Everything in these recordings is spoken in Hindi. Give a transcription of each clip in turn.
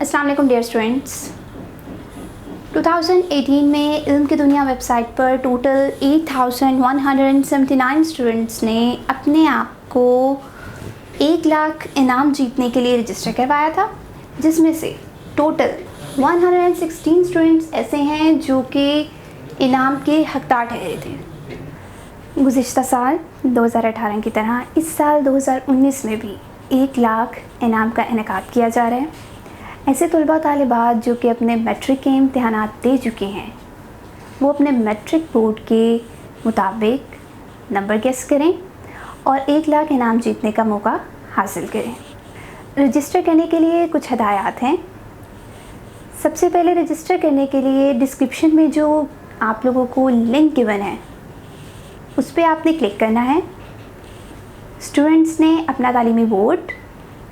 अस्सलाम वालेकुम डियर स्टूडेंट्स। 2018 में इल्म की दुनिया वेबसाइट पर टोटल 8179 स्टूडेंट्स ने अपने आप को 1 लाख इनाम जीतने के लिए रजिस्टर करवाया था, जिसमें से टोटल 116 स्टूडेंट्स ऐसे हैं जो कि इनाम के हकदार ठहरे थे। गुज़िश्ता साल 2018 की तरह इस साल 2019 में भी 1 लाख इनाम का इनेकाद किया जा रहा है। ऐसे तलबा तालिबात जो कि अपने मैट्रिक के इम्तहानात दे चुके हैं, वो अपने मैट्रिक बोर्ड के मुताबिक नंबर गेस करें और 1 लाख इनाम जीतने का मौका हासिल करें। रजिस्टर करने के लिए कुछ हदायत हैं। सबसे पहले रजिस्टर करने के लिए डिस्क्रिप्शन में जो आप लोगों को लिंक गिवन है उस पर आपने क्लिक करना है। स्टूडेंट्स ने अपना तालीमी बोर्ड,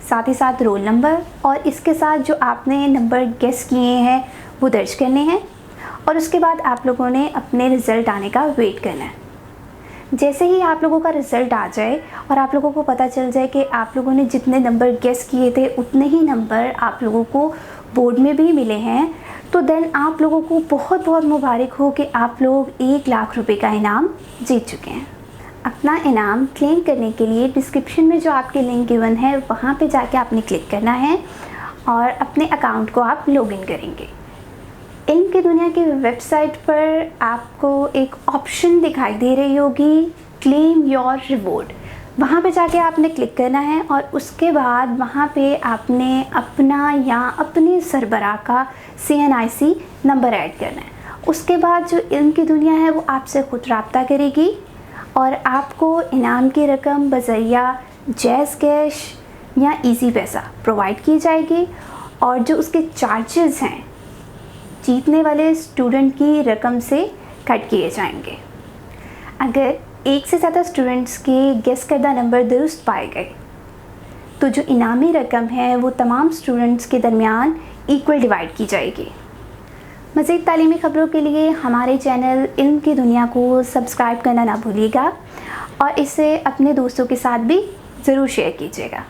साथ ही साथ रोल नंबर और इसके साथ जो आपने नंबर गेस किए हैं वो दर्ज करने हैं और उसके बाद आप लोगों ने अपने रिज़ल्ट आने का वेट करना है। जैसे ही आप लोगों का रिज़ल्ट आ जाए और आप लोगों को पता चल जाए कि आप लोगों ने जितने नंबर गेस किए थे उतने ही नंबर आप लोगों को बोर्ड में भी मिले हैं, तो देन आप लोगों को बहुत बहुत मुबारक हो कि आप लोग 1 लाख रुपए का इनाम जीत चुके हैं। अपना इनाम क्लेम करने के लिए डिस्क्रिप्शन में जो आपके लिंक गिवन है वहाँ पे जाके आपने क्लिक करना है और अपने अकाउंट को आप लॉगिन करेंगे। इल्म की दुनिया की वेबसाइट पर आपको एक ऑप्शन दिखाई दे रही होगी, क्लेम योर रिवॉर्ड। वहाँ पे जाके आपने क्लिक करना है और उसके बाद वहाँ पे आपने अपना या अपने सरबराह का CNIC नंबर ऐड करना है। उसके बाद जो इल्म की दुनिया है वो आपसे ख़ुद रब्ता करेगी और आपको इनाम की रकम बज़रिया जैज़ कैश या इजी पैसा प्रोवाइड की जाएगी और जो उसके चार्जेस हैं जीतने वाले स्टूडेंट की रकम से कट किए जाएंगे। अगर एक से ज़्यादा स्टूडेंट्स के गेस करदा नंबर दुरुस्त पाए गए तो जो इनामी रकम है वो तमाम स्टूडेंट्स के दरमियान इक्वल डिवाइड की जाएगी। मज़ीद तालीमी ख़बरों के लिए हमारे चैनल इल्म की दुनिया को सब्सक्राइब करना ना भूलिएगा और इसे अपने दोस्तों के साथ भी ज़रूर शेयर कीजिएगा।